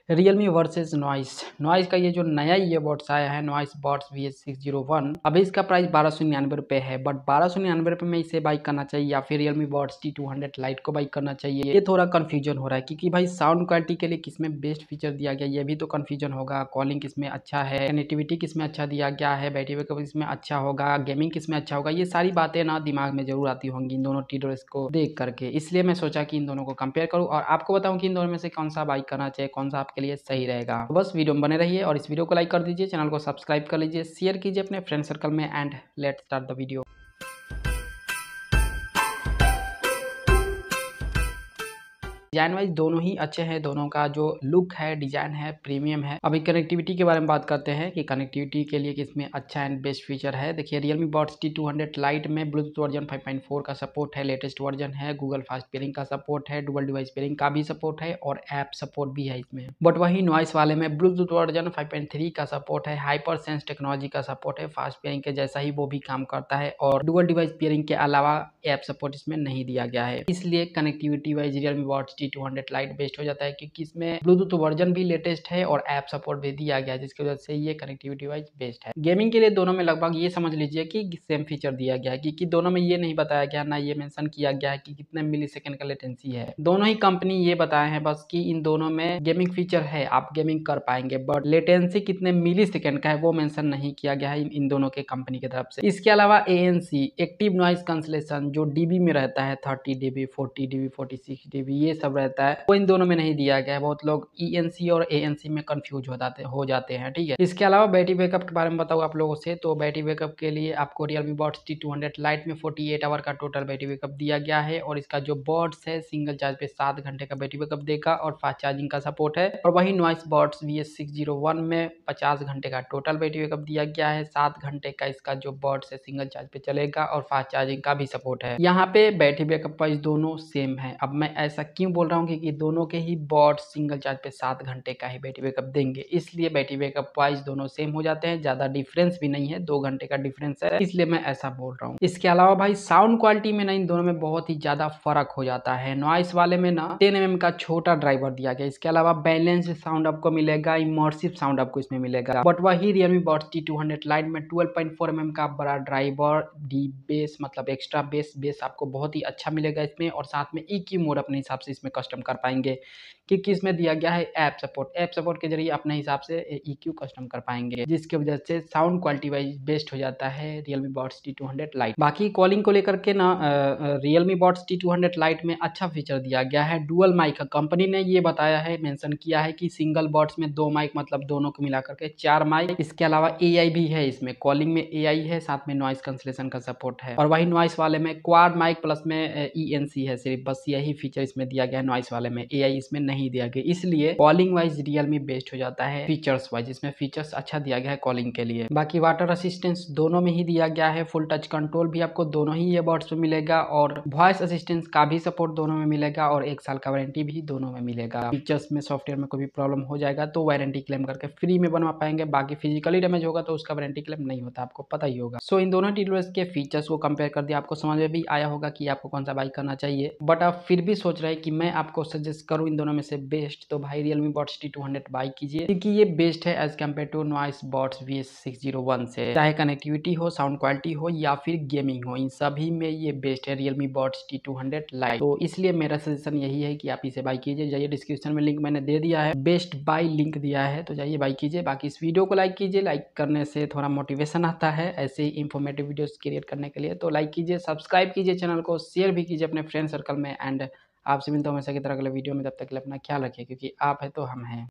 Realme versus noise. Noise का ये जो नया ईयरबड्स आया है नॉइस बड्स VS601, अभी इसका प्राइस 1299 रुपये है। बट 1299 रुपये में इसे बाई करना चाहिए या फिर रियलमी बड्स T200 लाइट को बाई करना चाहिए, ये थोड़ा कंफ्यूजन हो रहा है। क्योंकि भाई साउंड क्वालिटी के लिए किसमें बेस्ट फीचर दिया गया ये भी तो कंफ्यूजन होगा। कॉलिंग किसमें अच्छा है, कनेक्टिविटी किसमें अच्छा दिया गया है, बैटरी बैकअप इसमें अच्छा होगा, गेमिंग किसमें अच्छा होगा, ये सारी बातें ना दिमाग में जरूर आती होंगी इन दोनों टीडोस को देख करके। इसलिए मैं सोचा कि इन दोनों को कंपेयर करूं और आपको बताऊं कि इन दोनों में से कौन सा बाई करना चाहिए, कौन सा आपके लिए सही रहेगा। तो बस वीडियो में बने रहिए और इस वीडियो को लाइक कर दीजिए, चैनल को सब्सक्राइब कर लीजिए, शेयर कीजिए अपने फ्रेंड सर्कल में and let's start the video. Design wise दोनों ही अच्छे हैं, दोनों का जो लुक है डिजाइन है प्रीमियम है। अभी कनेक्टिविटी के बारे में बात करते हैं कि कनेक्टिविटी के लिए किसमें अच्छा एंड बेस्ट फीचर है। देखिए रियलमी बड्स T200 लाइट में ब्लूटूथ वर्जन 5.4 का सपोर्ट है, लेटेस्ट वर्जन है, गूगल फास्ट पेयरिंग का सपोर्ट है, डुअल डिवाइस पेयरिंग का भी सपोर्ट है और ऐप सपोर्ट भी है इसमें। बट वही नॉइस वाले में ब्लूटूथ वर्जन 5.3 का सपोर्ट है, हाइपर सेंस टेक्नोलॉजी का सपोर्ट है, फास्ट पेयरिंग के जैसा ही वो भी काम करता है और डुअल डिवाइस पेयरिंग के अलावा ऐप सपोर्ट इसमें नहीं दिया गया है। इसलिए connectivity wise Realme buds T200 light best हो जाता है क्योंकि इसमें ब्लूटूथ वर्जन भी लेटेस्ट है और ऐप सपोर्ट भी दिया गया है, जिसकी वजह से ये कनेक्टिविटी वाइज बेस्ट है। गेमिंग के लिए दोनों में लगभग ये समझ लीजिए कि सेम फीचर दिया गया है, क्योंकि दोनों में ये नहीं बताया गया ना ये मेंशन किया गया है कि कितने मिली सेकेंड का लेटेंसी है। दोनों ही कंपनी ये बताए हैं बस कि इन दोनों में गेमिंग फीचर है, आप गेमिंग कर पाएंगे, बट लेटेंसी कितने मिली सेकेंड का है वो मेंशन नहीं किया गया है इन दोनों के कंपनी की तरफ से। इसके अलावा ANC एक्टिव नॉइज कैंसलेशन जो डीबी में रहता है 30 dB 40 dB 46 dB ये सब रहता है, वो इन दोनों में नहीं दिया गया है। बहुत लोग ENC और ANC में कंफ्यूज हो जाते हैं, ठीक है। इसके अलावा बैटरी बैकअप के बारे में बताऊँ आप लोगों से, तो बैटरी बैकअप के लिए आपको रियलमी बड्स T200 लाइट में 48 आवर का टोटल बैटरी बैकअप दिया गया है और इसका जो बड्स है सिंगल चार्ज पे 7 घंटे का बैटरी बैकअप देगा और फास्ट चार्जिंग का सपोर्ट है। और वही नॉइस बड्स VS601 में 50 घंटे का टोटल बैटरी बैकअप दिया गया है, 7 घंटे का इसका जो बड्स है सिंगल चार्ज पे चलेगा और फास्ट चार्जिंग का भी सपोर्ट है। यहाँ पे बैटरी बैकअप वाइज दोनों सेम है। अब मैं ऐसा क्यों बोल रहा हूँ क्योंकि दोनों के ही बड्स सिंगल चार्ज पे 7 घंटे का ही बैटरी बैकअप देंगे, इसलिए बैटरी बैकअप वाइज दोनों सेम हो जाते हैं। ज्यादा डिफरेंस भी नहीं है, 2 घंटे का डिफरेंस है, इसलिए मैं ऐसा बोल रहा हूँ। इसके अलावा भाई साउंड क्वालिटी में ना इन दोनों में बहुत ही ज्यादा फर्क हो जाता है। नॉइस वाले में ना 10 mm का छोटा ड्राइवर दिया गया, इसके अलावा बैलेंस साउंड आपको मिलेगा, इमर्सिव साउंड आपको इसमें मिलेगा। बट वही रियलमी बड्स T200 लाइट में 12.4 mm का बड़ा ड्राइवर, डी बेस मतलब एक्स्ट्रा बेस आपको बहुत ही अच्छा मिलेगा इसमें और साथ में EQ मोड अपने हिसाब से इसमें कस्टम कर पाएंगे क्योंकि इसमें दिया गया है ऐप सपोर्ट के जरिए अपने हिसाब से EQ कस्टम कर पाएंगे, जिसकी वजह से साउंड क्वालिटी वाइज बेस्ट हो जाता है रियलमी बड्स T200 लाइट। बाकी कॉलिंग को लेकर के ना रियलमी बड्स T200 लाइट में अच्छा फीचर दिया गया है, डुअल माइक। कंपनी ने ये बताया है, मेंशन किया है कि सिंगल बड्स में 2 माइक मतलब दोनों को मिला करके 4 माइक। इसके अलावा AI भी है इसमें, कॉलिंग में AI है, साथ में नॉइस कैंसलेशन का सपोर्ट है। और वही नॉइस वाले में क्वाड माइक प्लस में ENC है, सिर्फ बस यही फीचर इसमें दिया गया है। नॉइस वाले में AI इसमें नहीं दिया गया, इसलिए कॉलिंग वाइज रियलमी बेस्ट हो जाता है फीचर्स वाइज। इसमें फीचर्स अच्छा दिया गया है कॉलिंग के लिए। बाकी वाटर असिस्टेंस दोनों में ही दिया गया है, फुल टच कंट्रोल भी आपको दोनों ही ईयरबड्स में मिलेगा और वॉइस असिस्टेंस का भी सपोर्ट दोनों में मिलेगा और 1 साल का वारंटी भी दोनों में मिलेगा। फीचर्स में सॉफ्टवेयर में कोई भी प्रॉब्लम हो जाएगा तो वारंटी क्लेम करके फ्री में बनवा पाएंगे, बाकी फिजिकली डैमेज होगा तो उसका वारंटी क्लेम नहीं होता, आपको पता ही होगा। सो इन दोनों टीडोस के फीचर्स को कंपेयर कर दिया, आपको समझ में भी आया होगा कि आपको कौन सा बाई करना चाहिए। बट आप फिर भी सोच रहे हैं कि मैं आपको सजेस्ट करूं इन दोनों में से बेस्ट, तो भाई रियलमी बड्स T200 बाई कीजिए क्योंकि ये बेस्ट है as compare to noise buds VS601 से। चाहे कनेक्टिविटी हो, साउंड क्वालिटी हो या फिर गेमिंग हो, इन सभी में ये बेस्ट है रियलमी बड्स T200 लाइट। तो इसलिए मेरा सजेशन यही है कि आप इसे बाई कीजिए। जाइए डिस्क्रिप्शन में लिंक मैंने दे दिया है, बेस्ट बाई लिंक दिया है, तो जाइए बाई कीजिए। बाकी इस वीडियो को लाइक कीजिए, लाइक करने से थोड़ा मोटिवेशन आता है ऐसे ही इंफॉर्मेटिव वीडियोस क्रिएट करने के लिए। तो लाइक कीजिए, सब्सक्राइब कीजिए चैनल को, शेयर भी कीजिए अपने फ्रेंड सर्कल में एंड आपसे मिलता हूँ हमेशा की तरह अगले वीडियो में। तब तक के लिए अपना ख्याल रखिए क्योंकि आप है तो हम हैं।